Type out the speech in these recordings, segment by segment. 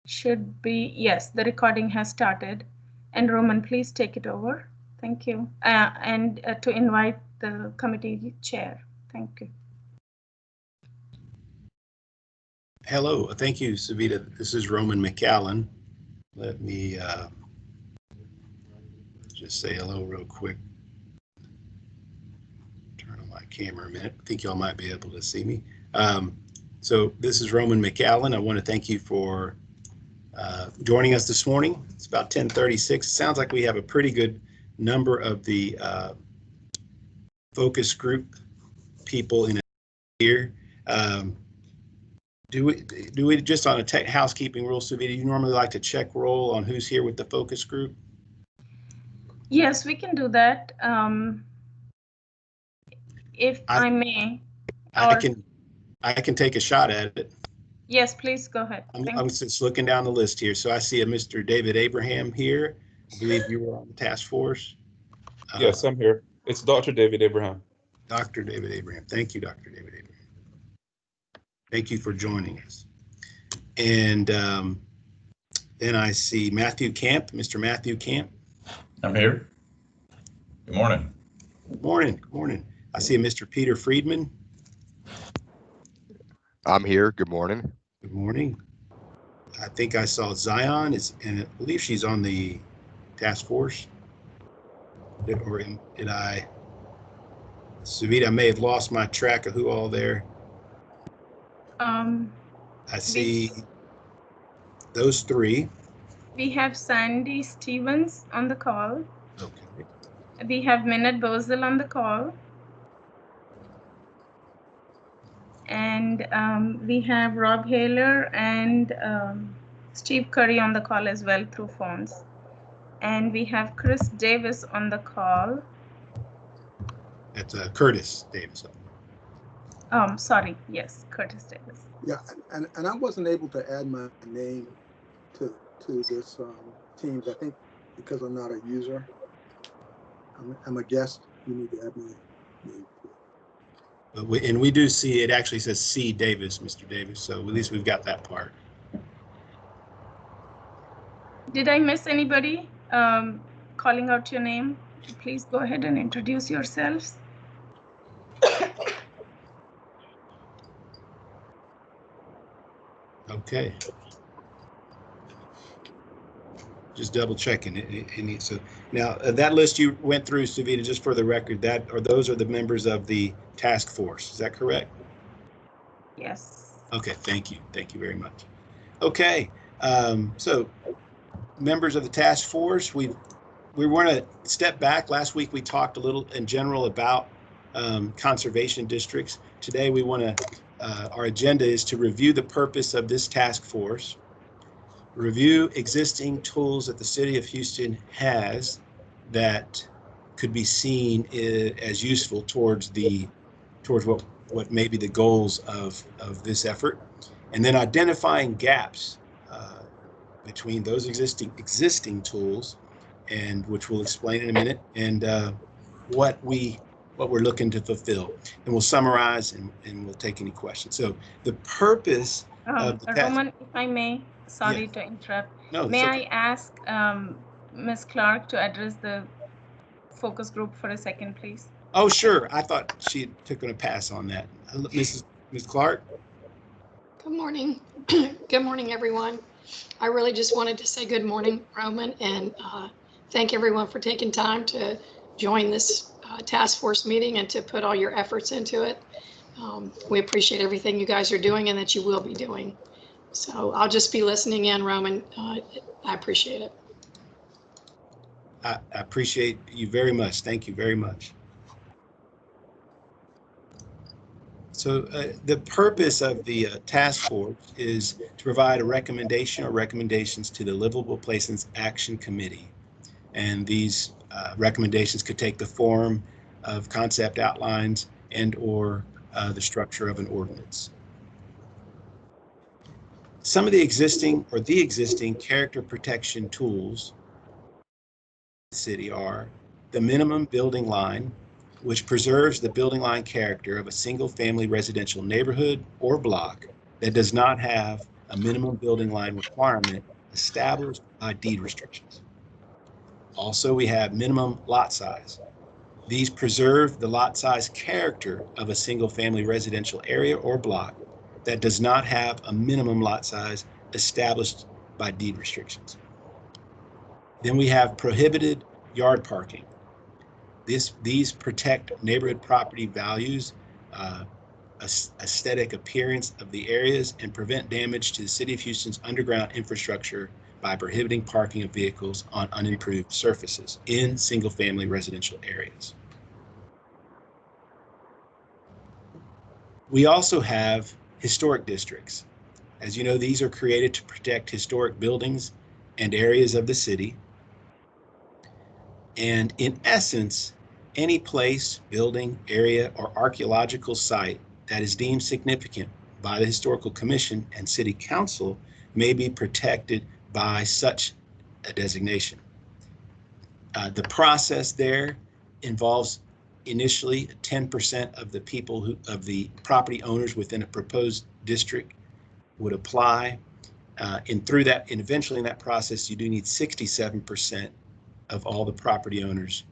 Should be, yes, the recording has started. And Roman, please take it over. Thank you. And to invite the committee chair. Thank you. Hello, thank you, Savita. This is Roman McAllen. Let me just say hello real quick. Turn on my camera a minute. I think y'all might be able to see me. So this is Roman McAllen. I want to thank you for joining us this morning. It's about 10:36. It sounds like we have a pretty good number of the focus group people in here. Do we just on a tech housekeeping rule, Savita, you normally like to check roll on who's here with the focus group? Yes, we can do that. If I may. I can take a shot at it. Yes, please go ahead. I'm just looking down the list here. So I see a Mr. David Abraham here. I believe you were on the task force. Yes, I'm here. It's Dr. David Abraham. Dr. David Abraham. Thank you, Dr. David Abraham. Thank you for joining us. And then I see Matthew Camp, Mr. Matthew Camp. I'm here. Good morning. Good morning. Good morning. I see a Mr. Peter Friedman. I'm here. Good morning. Good morning. I think I saw Zion, and I believe she's on the task force. Or did I? Savita, I may have lost my track of who all there. I see those three. We have Sandy Stevens on the call. Okay. We have Minette Bozel on the call. And we have Rob Haler and Steve Curry on the call as well through phones. And we have Chris Davis on the call. That's Curtis Davis. Sorry, yes, Curtis Davis. Yeah, and I wasn't able to add my name to this Teams, I think because I'm not a user. I'm a guest. You need to add my name. And we do see, it actually says C. Davis, Mr. Davis, so at least we've got that part. Did I miss anybody calling out your name? Please go ahead and introduce yourselves. Okay. Just double checking it. So now that list you went through, Savita, just for the record, those are the members of the task force. Is that correct? Yes. Okay, thank you. Thank you very much. Okay, so members of the task force, we want to step back. Last week we talked a little in general about conservation districts. Today we want to, our agenda is to review the purpose of this task force, review existing tools that the city of Houston has that could be seen as useful towards what may be the goals of this effort, and then identifying gaps between those existing tools, and which we'll explain in a minute, and what we're looking to fulfill. And we'll summarize and we'll take any questions. So the purpose of the Roman, if I may, sorry to interrupt. No, may okay. I ask Ms. Clark to address the focus group for a second, please? Oh, sure. I thought she took a pass on that. Ms. Clark? Good morning. Good morning, everyone. I really just wanted to say good morning, Roman, and thank everyone for taking time to join this task force meeting and to put all your efforts into it. We appreciate everything you guys are doing and that you will be doing. So I'll just be listening in, Roman. I appreciate it. I appreciate you very much. Thank you very much. So the purpose of the task force is to provide a recommendation or recommendations to the Livable Places Action Committee. And these recommendations could take the form of concept outlines and or the structure of an ordinance. Some of the existing character protection tools in the city are the minimum building line, which preserves the building line character of a single family residential neighborhood or block that does not have a minimum building line requirement established by deed restrictions. Also, we have minimum lot size. These preserve the lot size character of a single-family residential area or block that does not have a minimum lot size established by deed restrictions. Then we have prohibited yard parking. These protect neighborhood property values, aesthetic appearance of the areas, and prevent damage to the City of Houston's underground infrastructure by prohibiting parking of vehicles on unimproved surfaces in single-family residential areas. We also have historic districts. As you know, these are created to protect historic buildings and areas of the city. And in essence, any place, building, area, or archaeological site that is deemed significant by the Historical Commission and City Council may be protected by such a designation. The process there involves initially 10% of the people of the property owners within a proposed district would apply. And eventually in that process, you do need 67% of all the property owners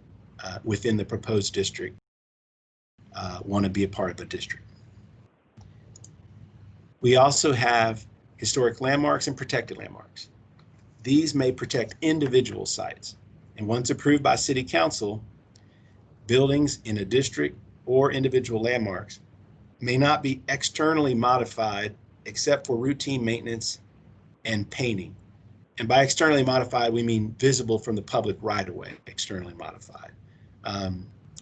within the proposed district want to be a part of the district. We also have historic landmarks and protected landmarks. These may protect individual sites, and once approved by City Council, buildings in a district or individual landmarks may not be externally modified except for routine maintenance and painting. And by externally modified, we mean visible from the public right-of-way, externally modified,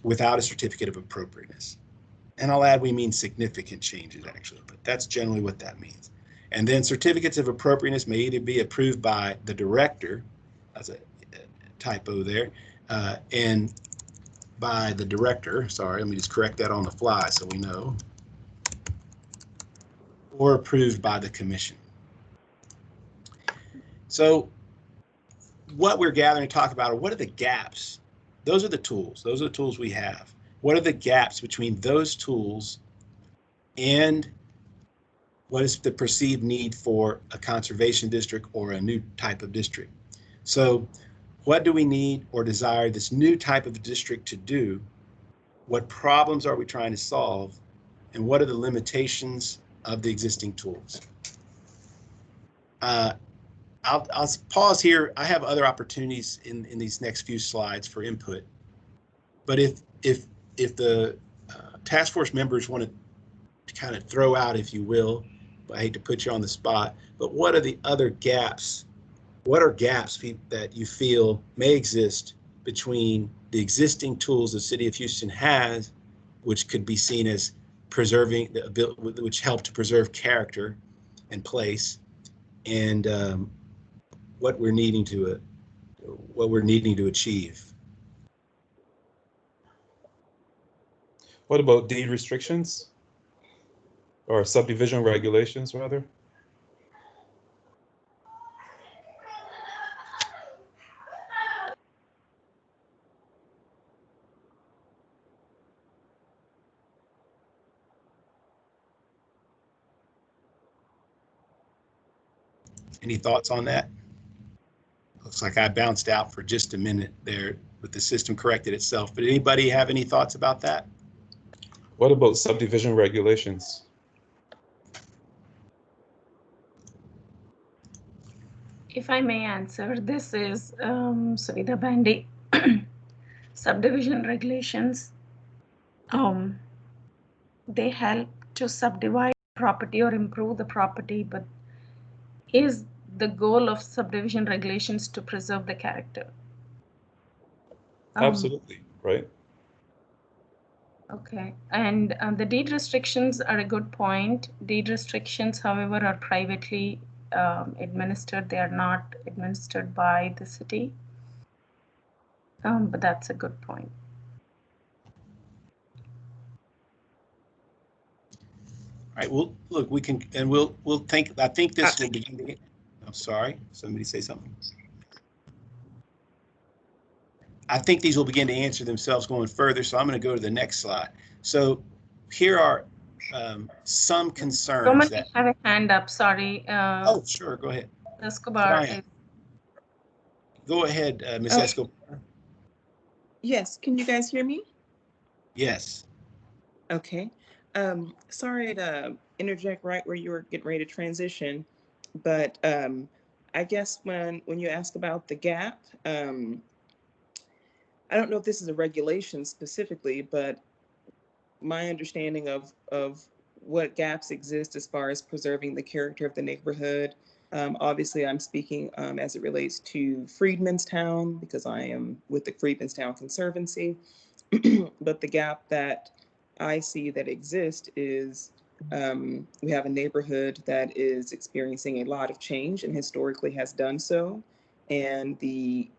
without a certificate of appropriateness. And I'll add, we mean significant changes actually, but that's generally what that means. And then certificates of appropriateness may either be approved by the director, that's a typo there, and by the director, sorry, let me just correct that on the fly so we know, or approved by the commission. So what we're gathering to talk about are what are the gaps? Those are the tools. Those are the tools we have. What are the gaps between those tools and what is the perceived need for a conservation district or a new type of district? So what do we need or desire this new type of district to do? What problems are we trying to solve? And what are the limitations of the existing tools? I'll pause here. I have other opportunities in these next few slides for input. But if the task force members want to kind of throw out, if you will, I hate to put you on the spot, but what are the other gaps? What are gaps that you feel may exist between the existing tools the City of Houston has, which could be seen as preserving, which help to preserve character and place, and what we're needing to achieve? What about deed restrictions? Or subdivision regulations, rather? Any thoughts on that? Looks like I bounced out for just a minute there, but the system corrected itself. But anybody have any thoughts about that? What about subdivision regulations? If I may answer, this is Savita Bandy. Subdivision regulations, they help to subdivide property or improve the property, but is the goal of subdivision regulations to preserve the character? Absolutely, right? Okay, and the deed restrictions are a good point. Deed restrictions, however, are privately administered. They are not administered by the city. But that's a good point. All right, well, look, we can, and we'll think, I think this will begin to, I'm sorry, somebody say something. I think these will begin to answer themselves going further, so I'm going to go to the next slide. So here are some concerns Roman, that. we have a hand up. Sorry. Oh, sure. Go ahead. Escobar. Go ahead, Ms. Escobar. Yes. Can you guys hear me? Yes. Okay. Sorry to interject right where you were getting ready to transition, but I guess when you ask about the gap, I don't know if this is a regulation specifically, but my understanding of what gaps exist as far as preserving the character of the neighborhood. Obviously, I'm speaking as it relates to Freedmanstown because I am with the Freedmanstown Conservancy. But the gap that I see that exists is we have a neighborhood that is experiencing a lot of change and historically has done so. And the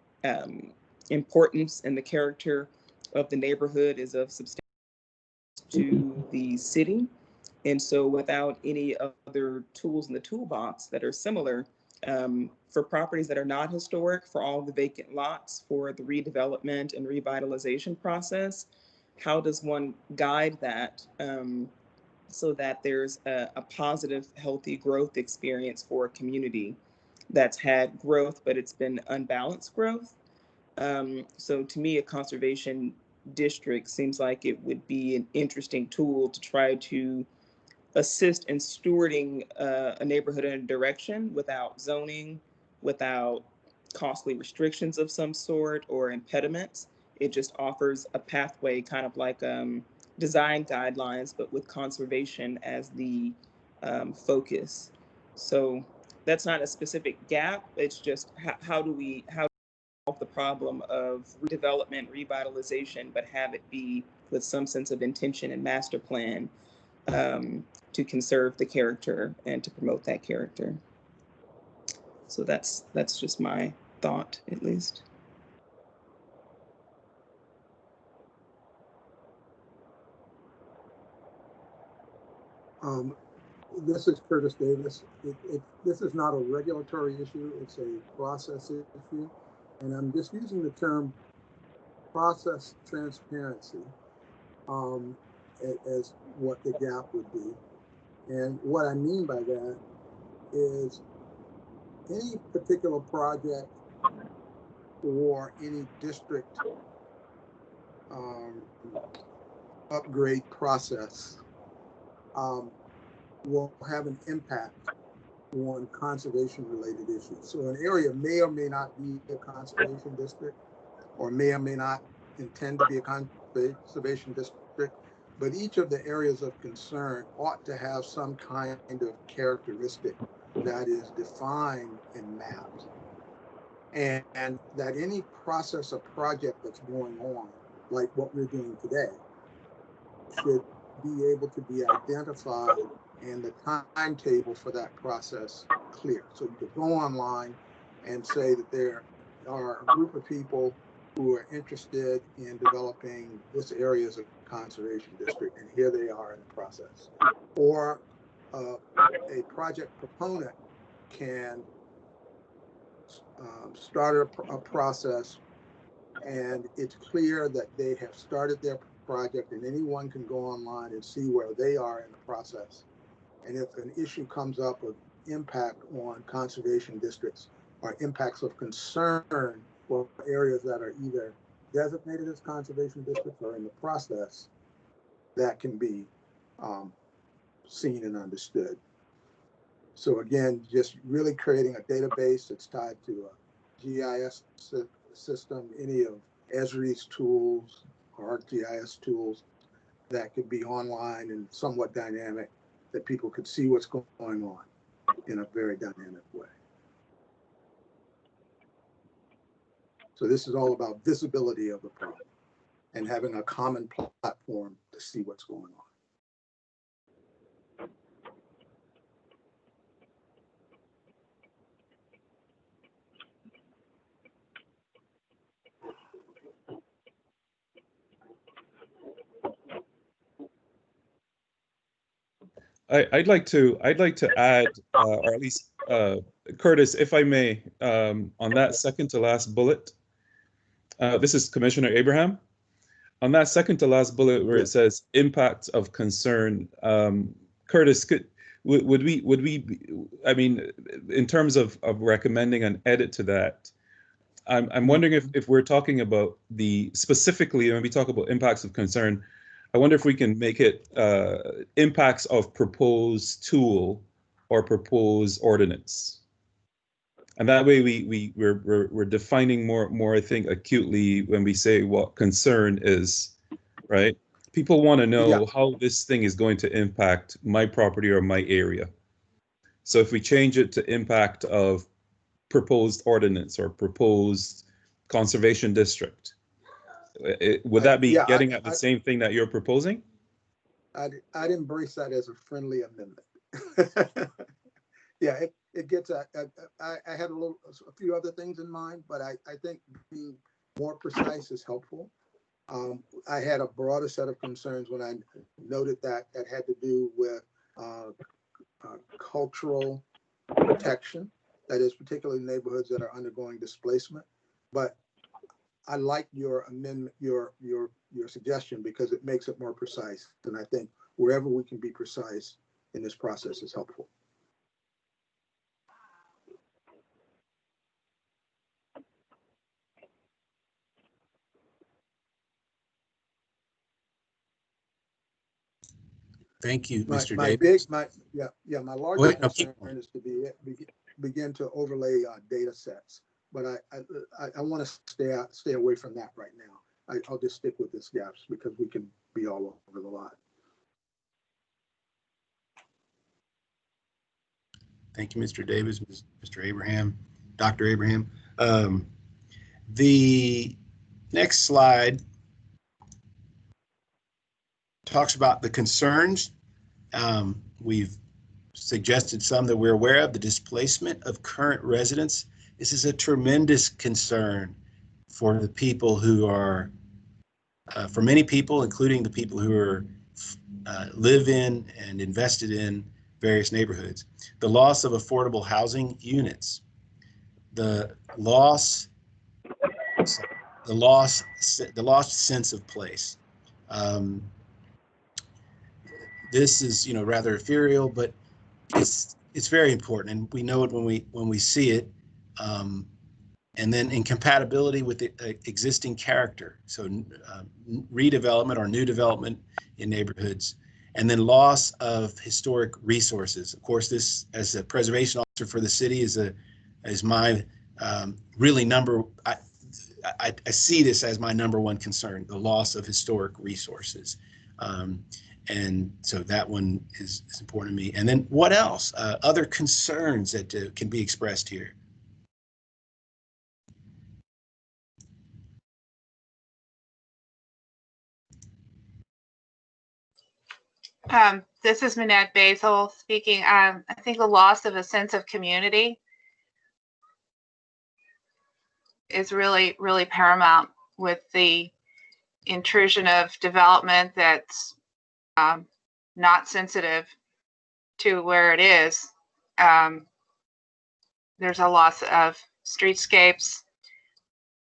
importance and the character of the neighborhood is of substantial to the city. And so without any other tools in the toolbox that are similar, for properties that are not historic, for all the vacant lots, for the redevelopment and revitalization process, how does one guide that so that there's a positive, healthy growth experience for a community that's had growth, but it's been unbalanced growth? So to me, a conservation district seems like it would be an interesting tool to try to assist in stewarding a neighborhood in a direction without zoning, without costly restrictions of some sort or impediments. It just offers a pathway, kind of like design guidelines, but with conservation as the focus. So that's not a specific gap. It's just how do we solve the problem of redevelopment, revitalization, but have it be with some sense of intention and master plan to conserve the character and to promote that character. So that's just my thought, at least. This is Curtis Davis. This is not a regulatory issue, it's a process issue. And I'm just using the term process transparency as what the gap would be. And what I mean by that is any particular project or any district upgrade process will have an impact on conservation related issues. So an area may or may not be a conservation district or may not intend to be a conservation district, but each of the areas of concern ought to have some kind of characteristic that is defined and mapped. And that any process or project that's going on, like what we're doing today, should be able to be identified and the timetable for that process clear. So you could go online and say that there are a group of people who are interested in developing this area as a conservation district, and here they are in the process. Or a project proponent can start a process, and it's clear that they have started their project, and anyone can go online and see where they are in the process. And if an issue comes up of impact on conservation districts or impacts of concern for areas that are either designated as conservation districts or in the process, that can be seen and understood. So again, just really creating a database that's tied to a GIS system, any of Esri's tools or ArcGIS tools that could be online and somewhat dynamic, that people could see what's going on in a very dynamic way. So this is all about visibility of the problem and having a common platform to see what's going on. I'd like to add, or at least Curtis, if I may, on that second to last bullet. This is Commissioner Abraham. on that second to last bullet where Yeah. it says impact of concern, Curtis, would we I mean, in terms of recommending an edit to that, I'm wondering if we're talking about specifically when we talk about impacts of concern, I wonder if we can make it impacts of proposed tool or proposed ordinance. And that way we're defining more, I think, acutely when we say what concern is, right? People want to know how this thing is going to impact my property or my area. So if we change it to impact of proposed ordinance or proposed conservation district, would that be getting at the same thing that you're proposing? I'd embrace that as a friendly amendment. Yeah, it gets at, I had a few other things in mind, but I think being more precise is helpful. I had a broader set of concerns when I noted that had to do with cultural protection, that is particularly neighborhoods that are undergoing displacement. But I like your amendment, your suggestion, because it makes it more precise. And I think wherever we can be precise in this process is helpful. Thank you, Mr. My Davis. my larger concern is to begin to overlay data sets, but I want to stay away from that right now. I'll just stick with this gaps because we can be all over the lot. Thank you, Mr. Davis, Mr. Abraham, Dr. Abraham. The next slide talks about the concerns. We've suggested some that we're aware of. The displacement of current residents. This is a tremendous concern for the people who are, for many people, including the people who are live in and invested in various neighborhoods. The loss of affordable housing units. The lost sense of place. This is, rather ethereal, but it's very important, and we know it when we see it. And then incompatibility with the existing character, so redevelopment or new development in neighborhoods, and then loss of historic resources. Of course, this, as a preservation officer for the city, is my really I see this as my number one concern: the loss of historic resources. And so that one is important to me. And then what else? Other concerns that can be expressed here. This is Minette Basil speaking. I think the loss of a sense of community is really, really paramount with the intrusion of development that's not sensitive to where it is. There's a loss of streetscapes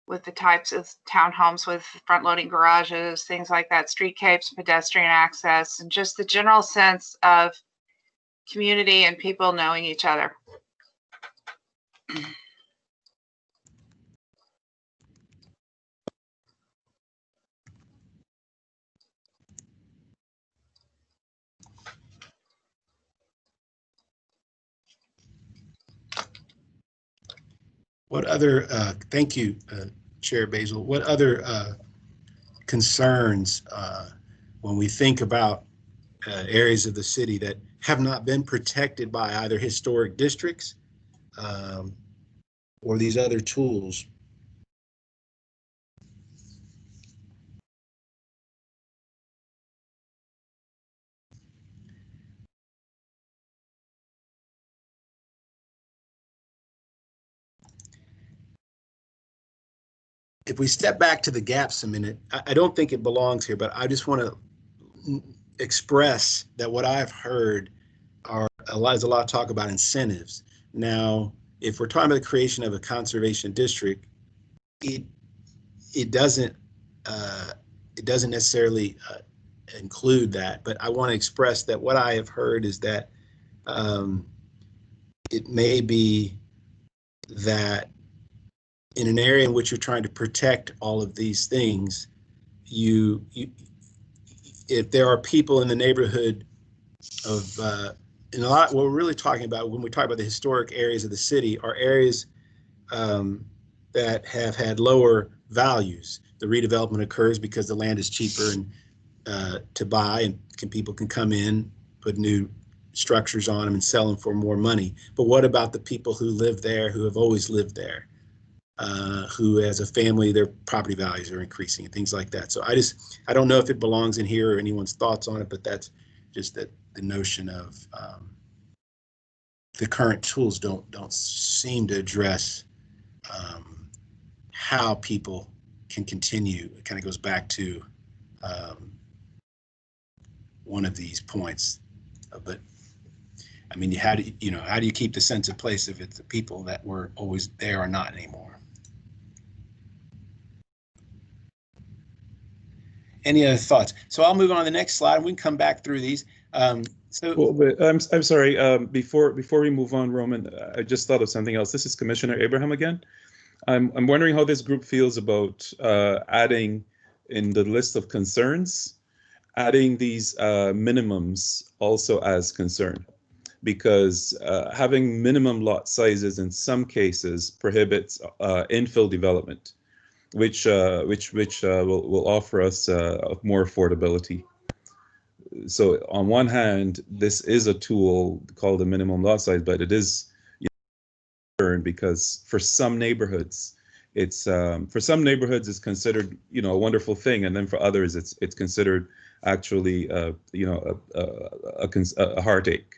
with the types of townhomes with front-loading garages, things like that, streetscapes, pedestrian access, and just the general sense of community and people knowing each other. What other, thank you, Chair Basil, what other concerns when we think about areas of the city that have not been protected by either historic districts or these other tools? If we step back to the gaps a minute, I don't think it belongs here, but I just want to express that what I've heard is a lot of talk about incentives. Now, if we're talking about the creation of a conservation district, it doesn't it doesn't necessarily include that, but I want to express that what I have heard is that it may be that in an area in which you're trying to protect all of these things, if there are people in the neighborhood of, in a lot, what we're really talking about when we talk about the historic areas of the city are areas that have had lower values. The redevelopment occurs because the land is cheaper and to buy, and people can come in, put new structures on them and sell them for more money. But what about the people who live there, who have always lived there, who as a family, their property values are increasing and things like that. So I don't know if it belongs in here or anyone's thoughts on it, but that's just that the notion of the current tools don't seem to address how people can continue. It kind of goes back to one of these points, but I mean, how do you keep the sense of place if it's the people that were always there are not anymore? Any other thoughts? So I'll move on to the next slide. We can come back through these. Well, I'm sorry. Before we move on, Roman, I just thought of something else. This is Commissioner Abraham again. I'm wondering how this group feels about adding in the list of concerns, adding these minimums also as concern, because having minimum lot sizes in some cases prohibits infill development, which will offer us more affordability. So on one hand, this is a tool called the minimum lot size, but it is because for some neighborhoods, it's considered a wonderful thing, and then for others, it's considered actually a heartache.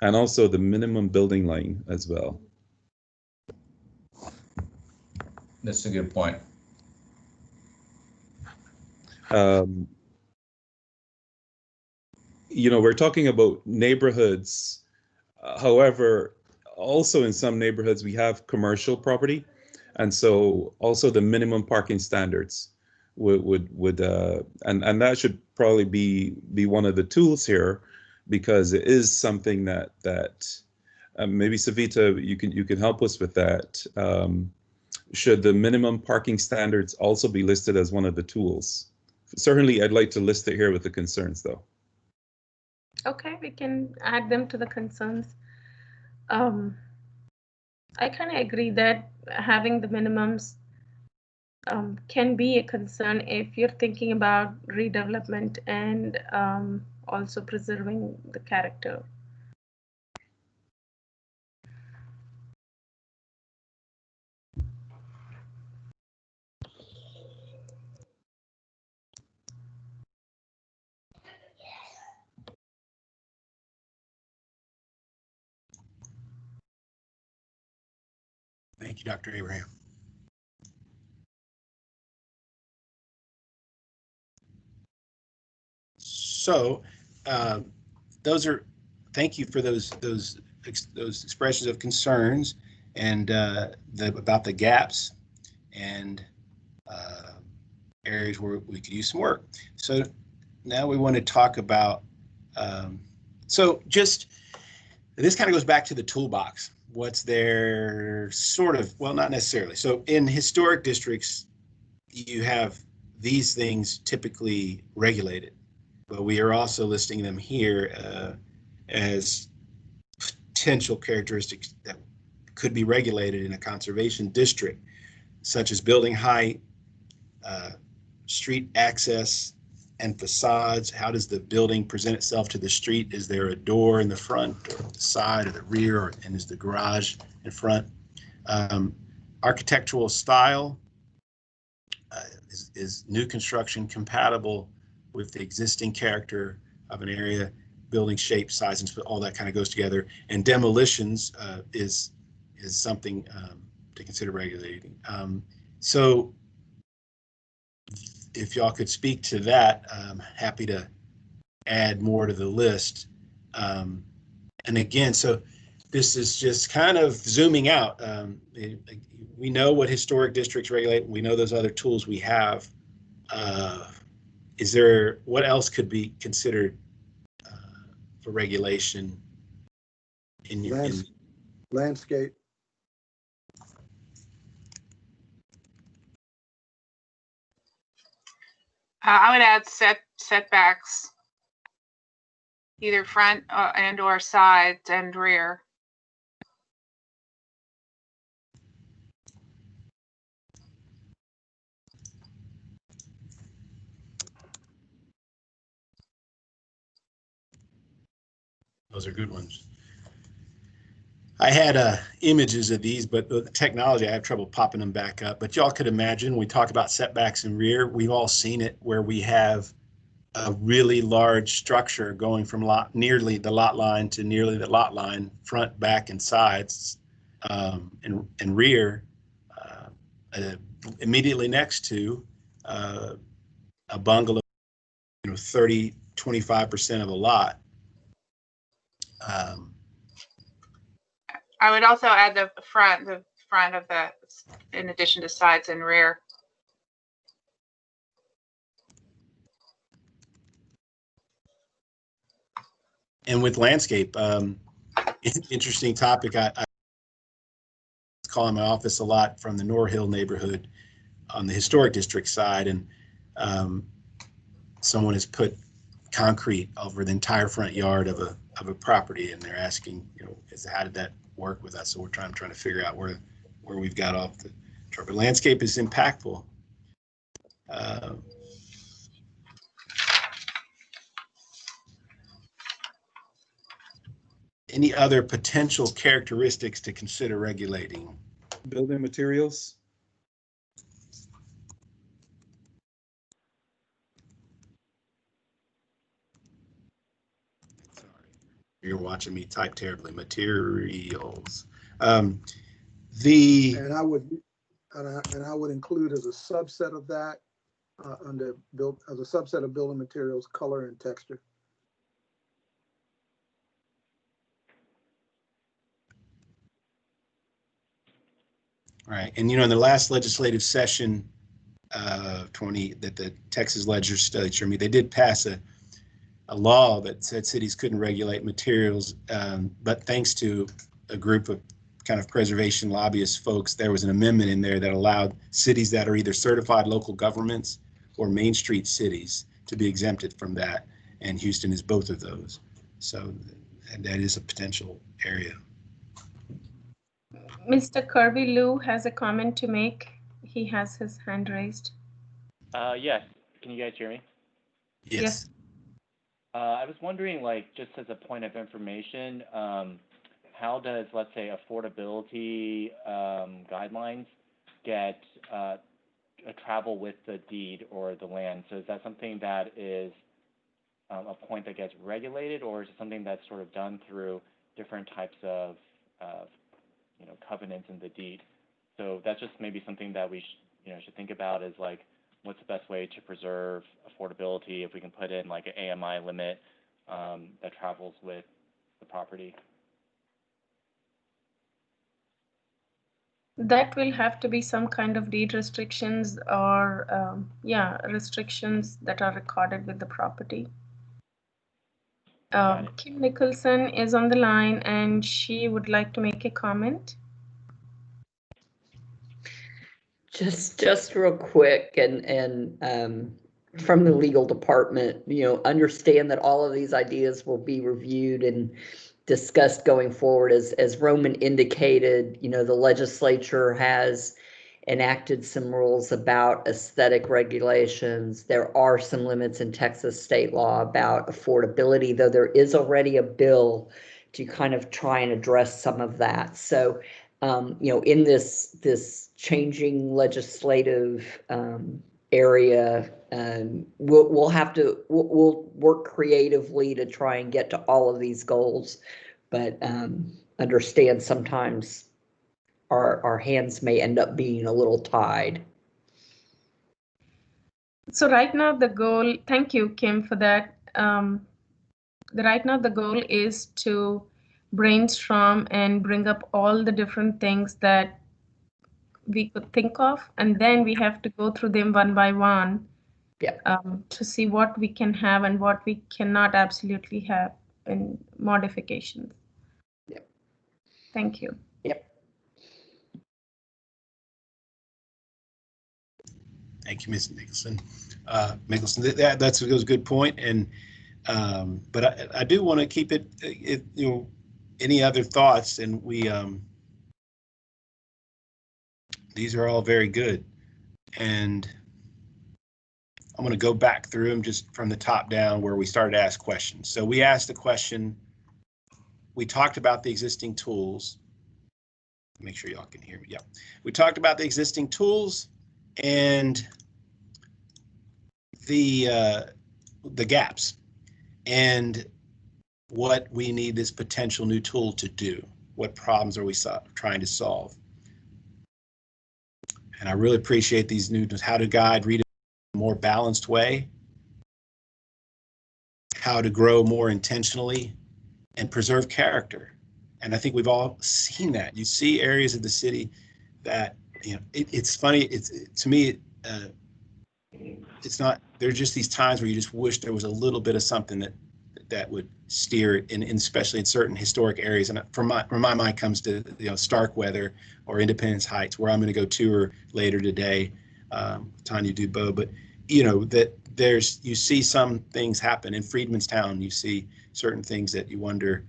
And also the minimum building line as well. That's a good point. We're talking about neighborhoods. However, also in some neighborhoods, we have commercial property. And so also the minimum parking standards would and that should probably be one of the tools here, because it is something that maybe Savita, you can help us with that. Should the minimum parking standards also be listed as one of the tools? Certainly, I'd like to list it here with the concerns, though. Okay, we can add them to the concerns. I kind of agree that having the minimums can be a concern if you're thinking about redevelopment and also preserving the character. Thank you, Dr. Abraham. So thank you for those expressions of concerns and about the gaps and areas where we could use some work. So now we want to talk about, so just, this kind of goes back to the toolbox. What's there, sort of, well, not necessarily. So in historic districts, you have these things typically regulated, but we are also listing them here as potential characteristics that could be regulated in a conservation district, such as building height, street access and facades. How does the building present itself to the street? Is there a door in the front or the side or the rear, and is the garage in front? Architectural style, is new construction compatible with the existing character of an area? Building shape, size, and all that kind of goes together. And demolitions is something to consider regulating. So if y'all could speak to that, I'm happy to add more to the list. And again, so this is just kind of zooming out. We know what historic districts regulate. We know those other tools we have. Is there, what else could be considered for regulation in your landscape? I would add setbacks, either front and or sides and rear. Those are good ones. I had images of these, but the technology, I have trouble popping them back up. But y'all could imagine, we talk about setbacks in rear, we've all seen it where we have a really large structure going from nearly the lot line to nearly the lot line, front, back, and sides, and rear, immediately next to a bungalow, 25% of a lot. I would also add the front of the, in addition to sides and rear. And with landscape, interesting topic. I call in my office a lot from the Nor Hill neighborhood on the historic district side, and someone has put concrete over the entire front yard of a property, and they're asking, how did that work with us? So we're trying to figure out where we've got off the chart. But landscape is impactful. Any other potential characteristics to consider regulating? Building materials. Sorry, you're watching me type terribly. Materials. And I would include as a subset of that as a subset of building materials, color and texture. Right, and in the last legislative session, that the Texas legislature, they did pass a law that said cities couldn't regulate materials, but thanks to a group of kind of preservation lobbyist folks, there was an amendment in there that allowed cities that are either certified local governments or Main Street cities to be exempted from that, and Houston is both of those. So that is a potential area. Mr. Kirby Lou has a comment to make. He has his hand raised. Yes. Can you guys hear me? Yes. I was wondering, just as a point of information, how does, let's say, affordability guidelines get travel with the deed or the land? So is that something that is a point that gets regulated, or is it something that's sort of done through different types of covenants in the deed? So that's just maybe something that we should think about, is what's the best way to preserve affordability if we can put in an AMI limit that travels with the property? That will have to be some kind of deed restrictions or restrictions that are recorded with the property. Kim Nicholson is on the line and she would like to make a comment. Just real quick, and from the legal department, understand that all of these ideas will be reviewed and discussed going forward. As Roman indicated, the legislature has enacted some rules about aesthetic regulations. There are some limits in Texas state law about affordability, though there is already a bill to kind of try and address some of that. So, in this changing legislative area, we'll work creatively to try and get to all of these goals, but understand sometimes our hands may end up being a little tied. So right now the goal, thank you, Kim, for that. Right now the goal is to brainstorm and bring up all the different things that we could think of, and then we have to go through them one by one Yeah. To see what we can have and what we cannot absolutely have in modifications. Yep. Thank you. Yep. Thank you, Ms. Mickelson. Mickelson, that's a good point. And but I do want to keep it, you know, any other thoughts? And we these are all very good. And I'm going to go back through them just from the top down where we started to ask questions. So we asked the question, we talked about the existing tools. Make sure y'all can hear me. Yeah. We talked about the existing tools and the gaps and what we need this potential new tool to do. What problems are we trying to solve? And I really appreciate these new how to guide, read a more balanced way, how to grow more intentionally, and preserve character. And I think we've all seen that. You see areas of the city that, you know, it's funny. It's to me, it's not. There's just these times where you just wish there was a little bit of something that would steer it, and especially in certain historic areas. And from my mind comes to, you know, Starkweather or Independence Heights, where I'm going to go tour later today, Tanya Dubois. But you know that you see some things happen in Freedmanstown. You see certain things that you wonder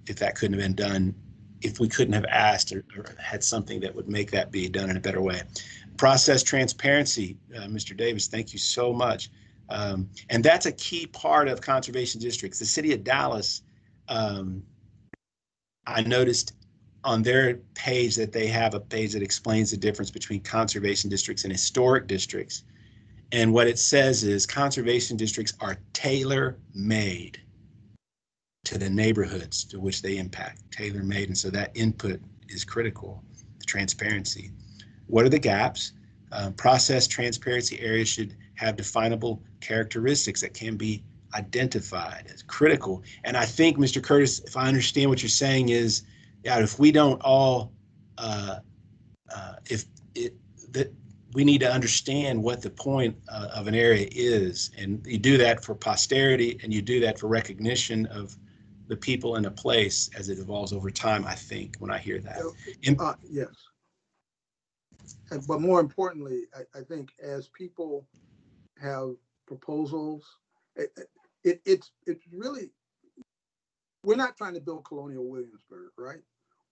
if that couldn't have been done, if we couldn't have asked or had something that would make that be done in a better way. Process transparency, Mr. Davis, thank you so much. And that's a key part of conservation districts. The city of Dallas, I noticed on their page that they have a page that explains the difference between conservation districts and historic districts. And what it says is conservation districts are tailor-made to the neighborhoods to which they impact, tailor-made. And so that input is critical, the transparency. What are the gaps? Process transparency areas should have definable characteristics that can be identified as critical. And I think, Mr. Curtis, if I understand what you're saying is, yeah, if we don't all, that we need to understand what the point of an area is, and you do that for posterity, and you do that for recognition of the people in a place as it evolves over time. I think when I hear that. Yes. But more importantly, I think as people have proposals, it's really, we're not trying to build Colonial Williamsburg, right?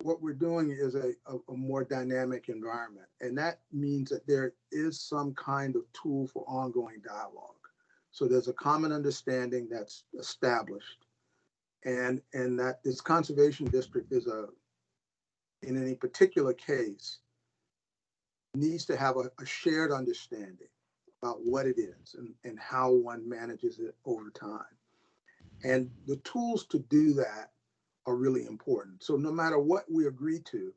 What we're doing is a more dynamic environment. And that means that there is some kind of tool for ongoing dialogue. So there's a common understanding that's established, and that this conservation district is in any particular case, needs to have a shared understanding about what it is and how one manages it over time. And the tools to do that are really important. So no matter what we agree to,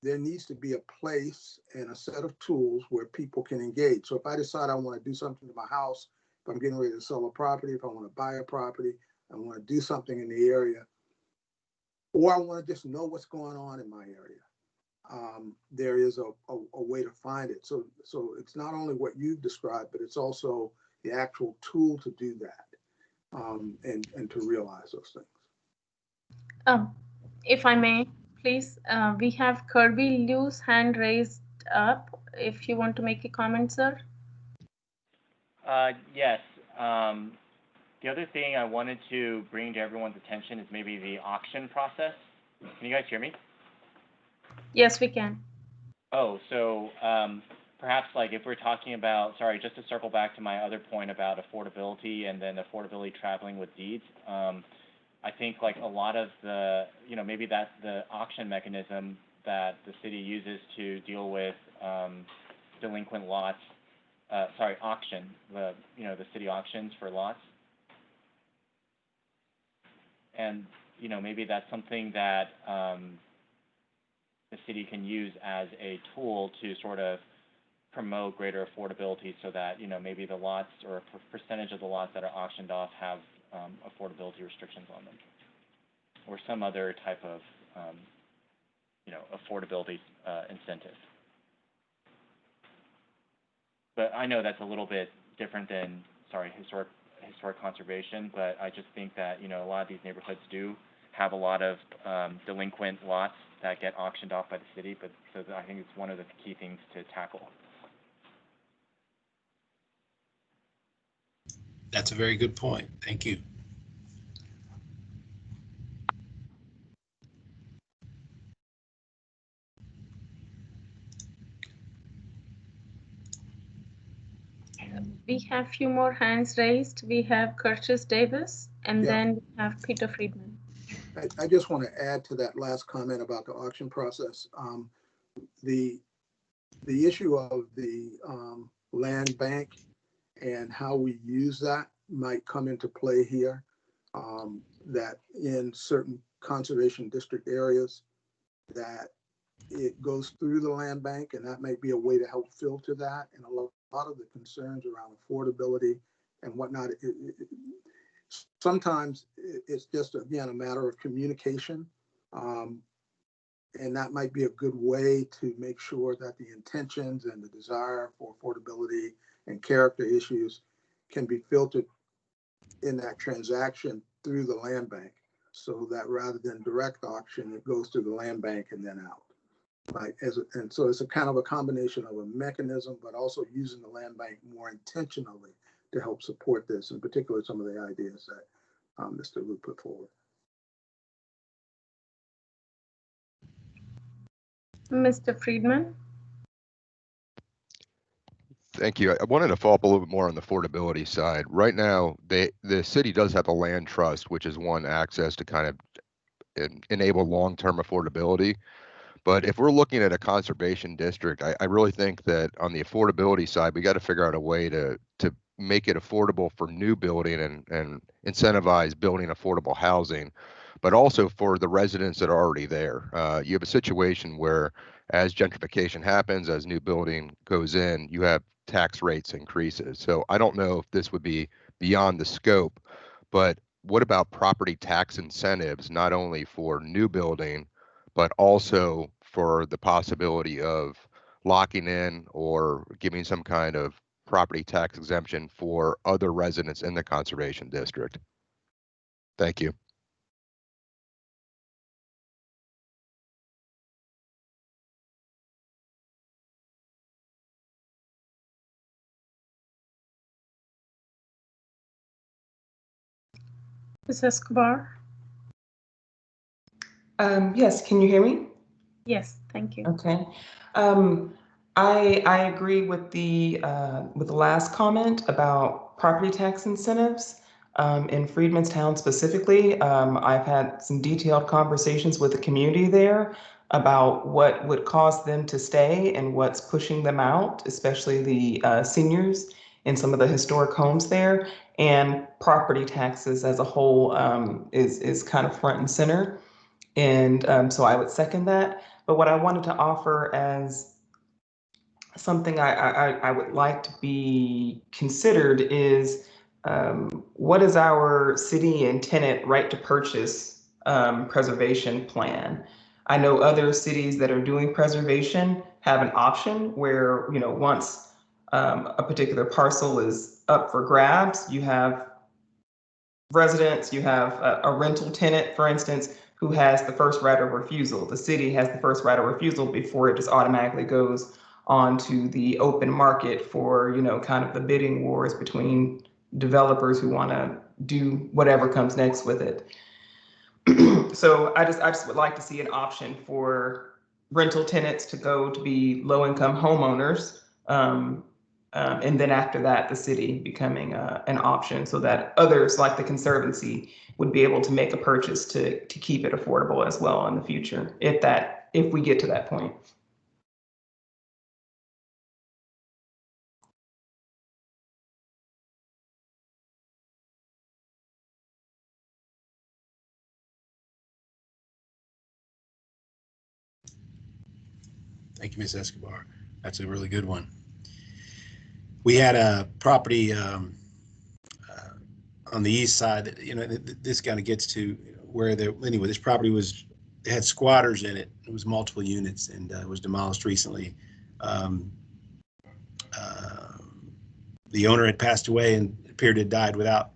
there needs to be a place and a set of tools where people can engage. So if I decide I want to do something to my house, if I'm getting ready to sell a property, if I want to buy a property, I want to do something in the area, or I want to just know what's going on in my area, there is a way to find it. So it's not only what you've described, but it's also the actual tool to do that, and to realize those things. If I may, please, we have Kirby Liu's hand raised up. If you want to make a comment, sir. Yes. The other thing I wanted to bring to everyone's attention is maybe the auction process. Can you guys hear me? Yes, we can. Oh, so perhaps like if we're talking about, sorry, just to circle back to my other point about affordability and then affordability traveling with deeds, I think like a lot of the, you know, maybe that's the auction mechanism that the city uses to deal with delinquent lots, auction, the city auctions for lots. And, you know, maybe that's something that the city can use as a tool to sort of promote greater affordability so that, you know, maybe the lots or a percentage of the lots that are auctioned off have affordability restrictions on them or some other type of, affordability incentive. But I know that's a little bit different than, sorry, historic conservation, but I just think that, a lot of these neighborhoods do have a lot of delinquent lots that get auctioned off by the city, so I think it's one of the key things to tackle. That's a very good point. Thank you. We have a few more hands raised. We have Curtis Davis, and then we have Peter Friedman. I just want to add to that last comment about the auction process. The issue of the land bank and how we use that might come into play here. That in certain conservation district areas, that it goes through the land bank, and that might be a way to help filter that. And a lot of the concerns around affordability and whatnot, sometimes it's just, again, a matter of communication. And that might be a good way to make sure that the intentions and the desire for affordability and character issues can be filtered in that transaction through the land bank, so that rather than direct auction, it goes through the land bank and then out. Right? And so it's a kind of a combination of a mechanism, but also using the land bank more intentionally to help support this, in particular some of the ideas that Mr. Liu put forward. Mr. Friedman. Thank you. I wanted to follow up a little bit more on the affordability side. Right now, the city does have a land trust, which is one access to kind of enable long-term affordability. But if we're looking at a conservation district, I really think that on the affordability side, we got to figure out a way to make it affordable for new building and incentivize building affordable housing, but also for the residents that are already there. You have a situation where as gentrification happens, as new building goes in, you have tax rates increases. So I don't know if this would be beyond the scope, but what about property tax incentives, not only for new building, but also for the possibility of locking in or giving some kind of property tax exemption for other residents in the conservation district? Thank you. Ms. Escobar. Yes, can you hear me? Yes, thank you. Okay. I agree with the last comment about property tax incentives in Freedmanstown specifically. I've had some detailed conversations with the community there about what would cause them to stay and what's pushing them out, especially the seniors in some of the historic homes there. And property taxes as a whole is kind of front and center. And so I would second that. But what I wanted to offer as something I would like to be considered is what is our city and tenant right to purchase preservation plan? I know other cities that are doing preservation have an option where, once a particular parcel is up for grabs, you have residents, you have a rental tenant, for instance, who has the first right of refusal. The city has the first right of refusal before it just automatically goes onto the open market for, kind of the bidding wars between developers who want to do whatever comes next with it. So I just would like to see an option for rental tenants to go to be low-income homeowners. And then after that, the city becoming an option so that others like the Conservancy would be able to make a purchase to keep it affordable as well in the future, if we get to that point. Thank you, Ms. Escobar. That's a really good one. We had a property on the east side that, this kind of gets to where anyway, this property had squatters in it. It was multiple units and was demolished recently. the owner had passed away and appeared to have died without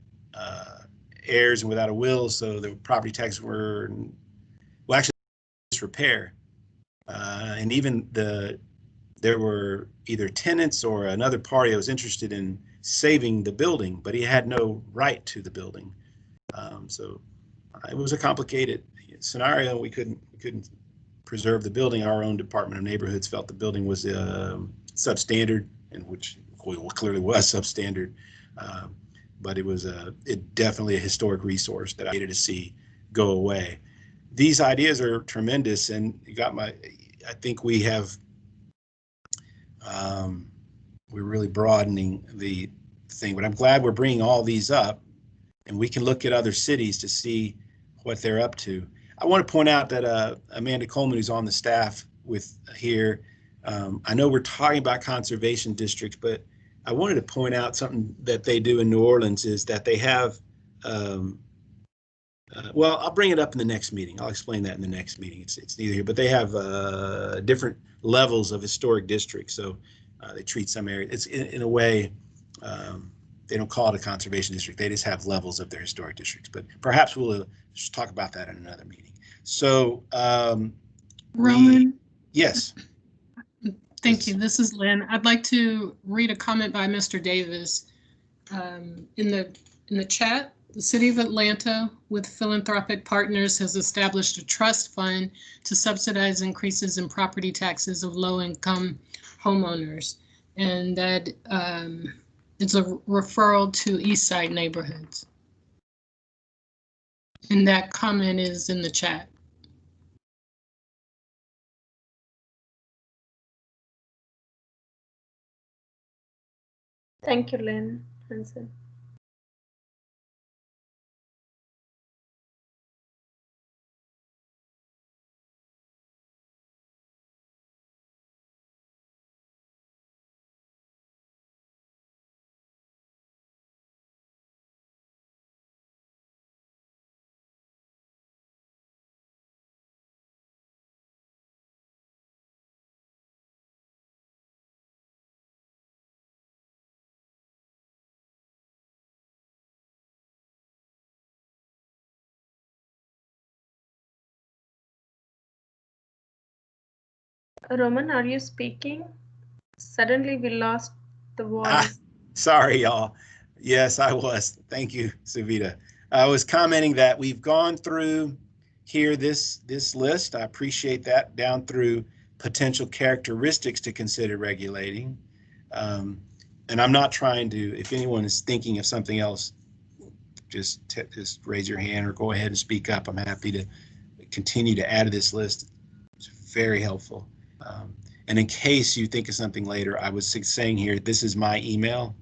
heirs and without a will, so the property taxes were, well, actually disrepair, and even there were either tenants or another party that was interested in saving the building, but he had no right to the building. So it was a complicated scenario. We couldn't preserve the building. Our own Department of Neighborhoods felt the building was substandard, and which clearly was substandard. But it was definitely a historic resource that I hated to see go away. These ideas are tremendous, and you got I think we have, we're really broadening the thing, but I'm glad we're bringing all these up, and we can look at other cities to see what they're up to. I want to point out that Amanda Coleman, who's on the staff with here, I know we're talking about conservation districts, but I wanted to point out something that they do in New Orleans is that they have, well, I'll bring it up in the next meeting. I'll explain that in the next meeting. It's neither here, but they have different levels of historic districts. So they treat some areas, it's in a way, they don't call it a conservation district. They just have levels of their historic districts, but perhaps we'll just talk about that in another meeting. So, Roman? Yes. Thank you. This is Lynn. I'd like to read a comment by Mr. Davis in the chat. The City of Atlanta, with philanthropic partners, has established a trust fund to subsidize increases in property taxes of low-income homeowners, and that it's a referral to East Side neighborhoods. And that comment is in the chat. Thank you, Lynn Hansen. Roman, are you speaking? Suddenly we lost the voice. Sorry, y'all. Yes, I was. Thank you, Savita. I was commenting that we've gone through here this list. I appreciate that, down through potential characteristics to consider regulating. And I'm not trying to, if anyone is thinking of something else, just raise your hand or go ahead and speak up. I'm happy to continue to add to this list. It's very helpful. And in case you think of something later, I was saying here, this is my email.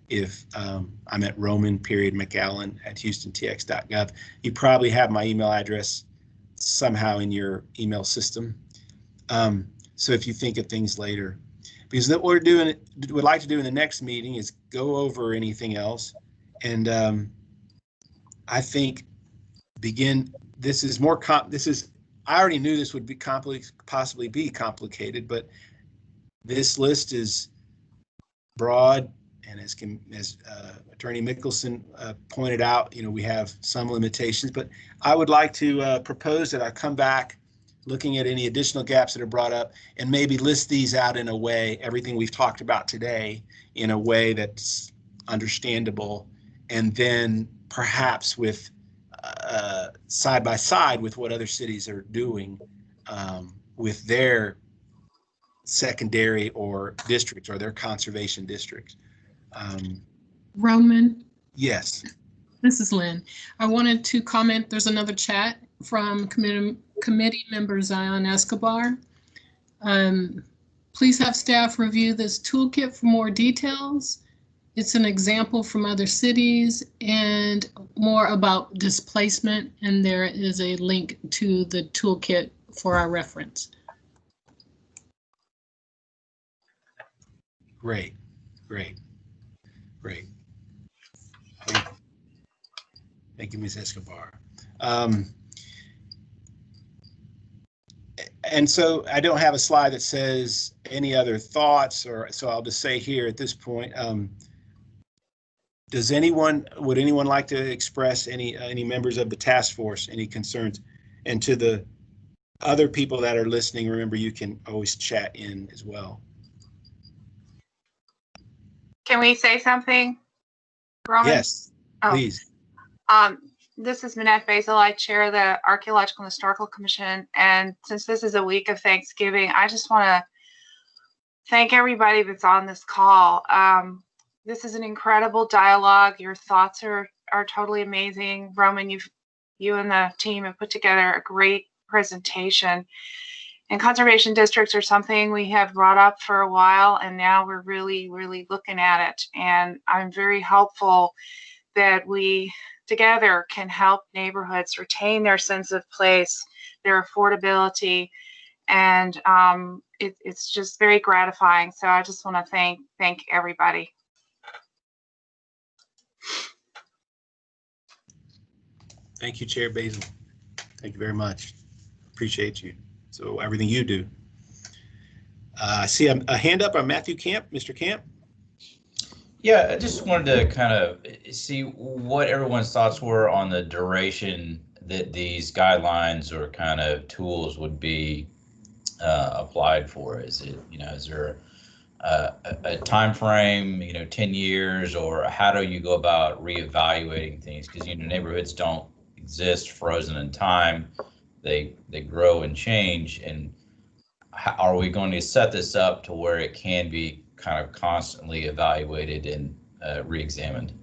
If I'm at roman.mcallen@houstontx.gov, you probably have my email address somehow in your email system. So if you think of things later, because what we'd like to do in the next meeting is go over anything else. And I think I already knew this would be possibly be complicated, but this list is broad, and as Attorney Mickelson pointed out, we have some limitations, but I would like to propose that I come back looking at any additional gaps that are brought up and maybe list these out in a way, everything we've talked about today, in a way that's understandable, and then perhaps with side by side with what other cities are doing with their secondary or districts or their conservation districts. Roman? Yes. This is Lynn. I wanted to comment, there's another chat from committee member Zion Escobar. Please have staff review this toolkit for more details. It's an example from other cities and more about displacement, and there is a link to the toolkit for our reference. Great. Thank you, Ms. Escobar. And so I don't have a slide that says any other thoughts, so I'll just say here at this point, would anyone like to express any members of the task force, any concerns? And to the other people that are listening, remember, you can always chat in as well. Can we say something, Roman? Yes, please. This is Minette Basil. I chair the Archaeological and Historical Commission. And since this is a week of Thanksgiving, I just want to thank everybody that's on this call. This is an incredible dialogue. Your thoughts are totally amazing. Roman, you and the team have put together a great presentation. And conservation districts are something we have brought up for a while, and now we're really, really looking at it. And I'm very hopeful that we together can help neighborhoods retain their sense of place, their affordability, and it's just very gratifying. So I just want to thank everybody. Thank you, Chair Basil. Thank you very much. Appreciate you. So everything you do. I see a hand up on Matthew Camp. Mr. Camp. Yeah, I just wanted to kind of see what everyone's thoughts were on the duration that these guidelines or kind of tools would be applied for. Is it, is there a time frame, 10 years, or how do you go about reevaluating things? Because neighborhoods don't exist frozen in time; they grow and change. And are we going to set this up to where it can be kind of constantly evaluated and re-examined?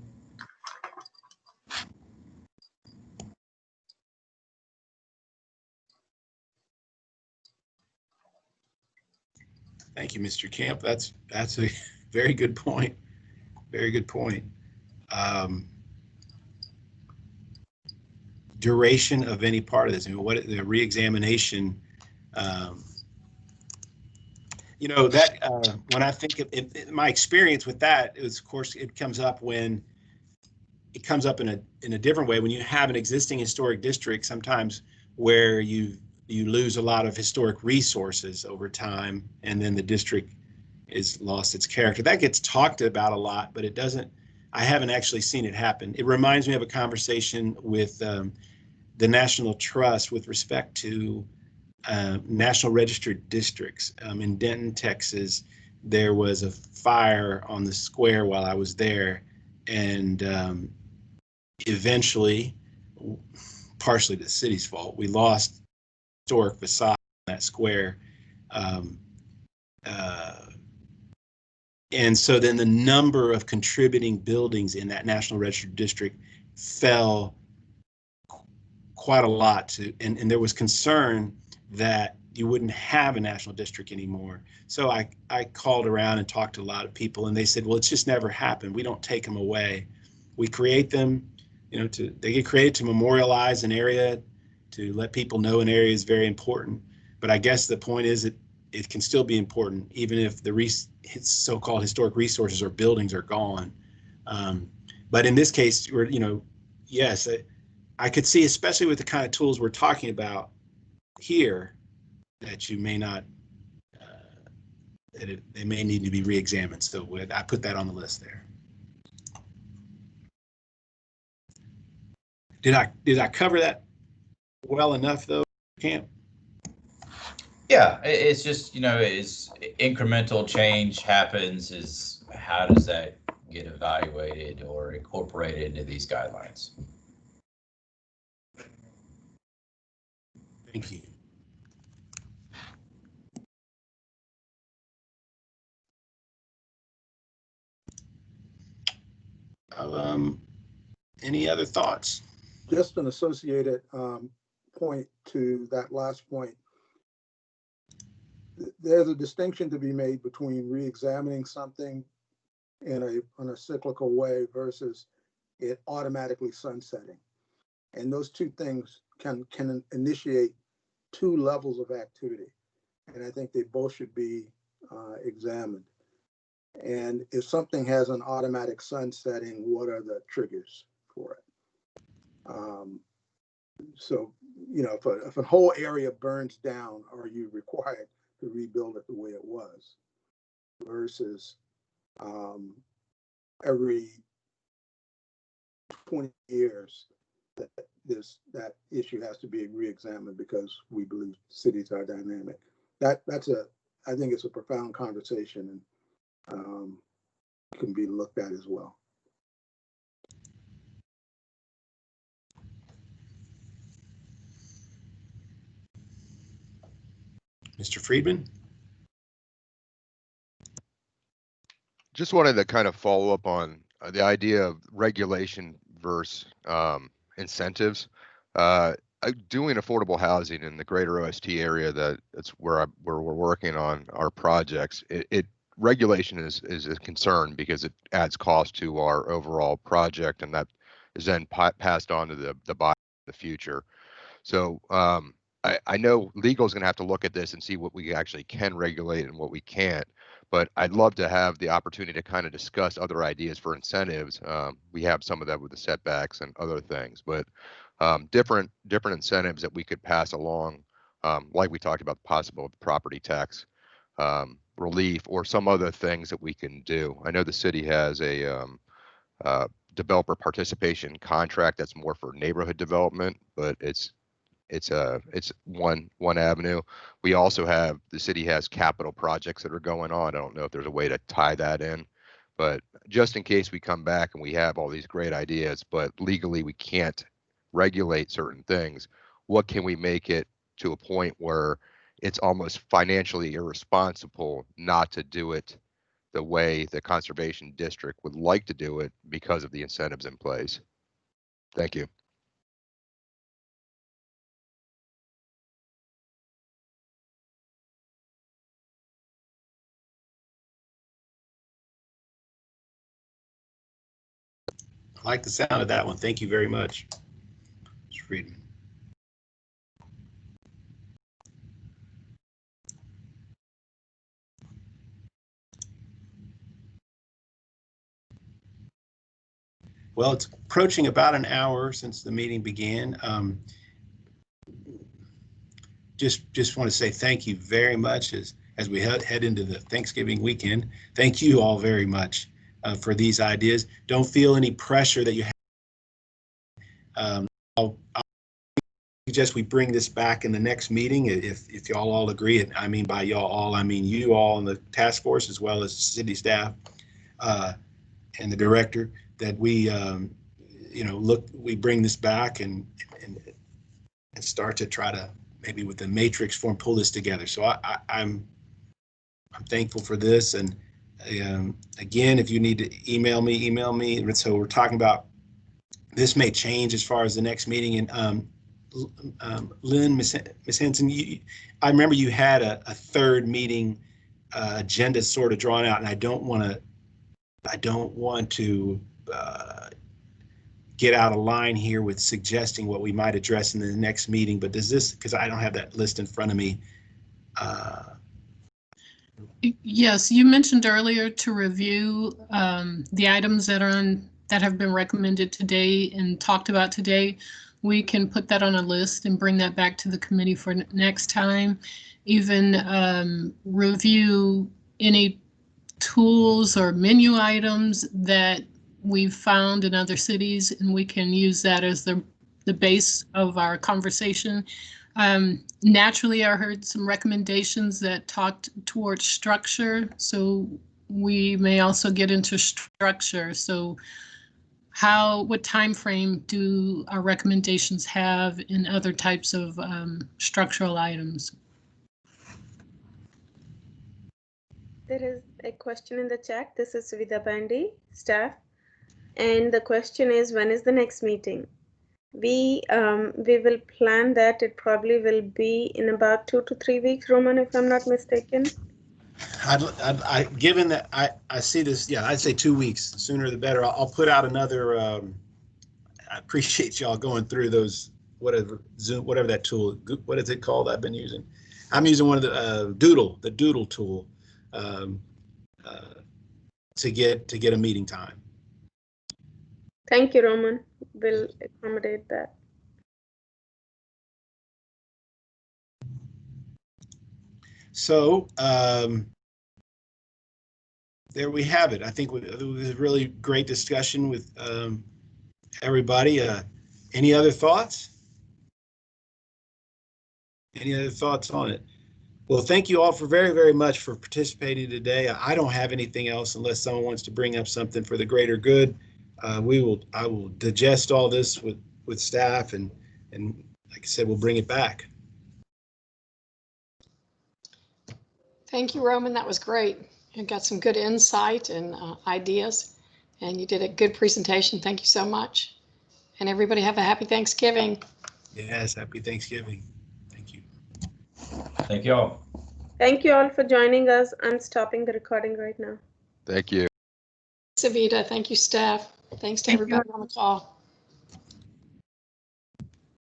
Thank you, Mr. Camp. That's a very good point. Very good point. Duration of any part of this. I mean, what the re-examination. That when I think of it, my experience with that is, of course, it comes up in a different way when you have an existing historic district, sometimes where you lose a lot of historic resources over time, and then the district is lost its character. That gets talked about a lot, but it doesn't. I haven't actually seen it happen. It reminds me of a conversation with the National Trust with respect to National Registered Districts. In Denton, Texas, there was a fire on the square while I was there, and eventually, partially the city's fault, we lost historic facade on that square. And so then the number of contributing buildings in that National Registered District fell quite a lot and there was concern that you wouldn't have a national district anymore. So I called around and talked to a lot of people, and they said, well, it's just never happened. We don't take them away. We create them, they get created to memorialize an area, to let people know an area is very important. But I guess the point is it can still be important, even if the so-called historic resources or buildings are gone. But in this case, yes, I could see, especially with the kind of tools we're talking about here, that you may not, they may need to be re-examined. So I put that on the list there. Did I cover that well enough though, Camp? Yeah, it's just, as incremental change happens, how does that get evaluated or incorporated into these guidelines? Thank you. Any other thoughts? Just an associated point to that last point. There's a distinction to be made between re-examining something in a cyclical way versus it automatically sunsetting. And those two things can initiate two levels of activity. And I think they both should be examined. And if something has an automatic sunsetting, what are the triggers for it? So, if a whole area burns down, are you required to rebuild it the way it was? Versus every 20 years, that issue has to be re-examined because we believe cities are dynamic. I think it's a profound conversation, and can be looked at as well. Mr. Friedman? Just wanted to kind of follow up on the idea of regulation versus incentives. Doing affordable housing in the greater OST area, that's where we're working on our projects. Regulation is a concern because it adds cost to our overall project, and that is then passed on to the buyer in the future. So I know legal is going to have to look at this and see what we actually can regulate and what we can't. But I'd love to have the opportunity to kind of discuss other ideas for incentives. We have some of that with the setbacks and other things, but different incentives that we could pass along, like we talked about, possible property tax relief or some other things that we can do. I know the city has a developer participation contract that's more for neighborhood development, but it's one avenue. We also have, the city has capital projects that are going on. I don't know if there's a way to tie that in, but just in case we come back and we have all these great ideas, but legally we can't regulate certain things, what can we make it to a point where it's almost financially irresponsible not to do it the way the conservation district would like to do it because of the incentives in place? Thank you. I like the sound of that one. Thank you very much, Mr. Friedman. Well, it's approaching about an hour since the meeting began. Just want to say thank you very much as we head into the Thanksgiving weekend. Thank you all very much for these ideas. Don't feel any pressure that you have. I'll suggest we bring this back in the next meeting if y'all all agree. And I mean by y'all all, I mean you all in the task force as well as city staff and the director, that we we bring this back and start to try to maybe with the matrix form pull this together. So I'm thankful for this, and again, if you need to email me. So we're talking about this may change as far as the next meeting. And Lynn, Miss Henson, I remember you had a third meeting agenda sort of drawn out, and I don't want to get out of line here with suggesting what we might address in the next meeting, but does this, because I don't have that list in front of me. Yes, you mentioned earlier to review the items that have been recommended today and talked about today. We can put that on a list and bring that back to the committee for next time. Even review any tools or menu items that we've found in other cities, and we can use that as the base of our conversation. Naturally, I heard some recommendations that talked towards structure, so we may also get into structure. So what time frame do our recommendations have in other types of structural items? There is a question in the chat. This is Suvita Pandey, staff. And the question is, when is the next meeting? We will plan that. It probably will be in about 2 to 3 weeks, Roman, if I'm not mistaken. Given that I see this, yeah, I'd say 2 weeks. The sooner the better. I'll put out another. I appreciate y'all going through those, whatever Zoom, whatever that tool. What is it called? I've been using. I'm using one of the Doodle tool to get a meeting time. Thank you, Roman. We'll accommodate that. So there we have it. I think it was a really great discussion with everybody. Any other thoughts? Any other thoughts on it? Well, thank you all for very, very much for participating today. I don't have anything else unless someone wants to bring up something for the greater good. I will digest all this with staff and like I said, we'll bring it back. Thank you, Roman. That was great. You got some good insight and ideas, and you did a good presentation. Thank you so much. And everybody have a happy Thanksgiving. Yes, happy Thanksgiving. Thank you. Thank you all. Thank you all for joining us. I'm stopping the recording right now. Thank you. Savita, thank you, staff. Thanks to everybody on the call.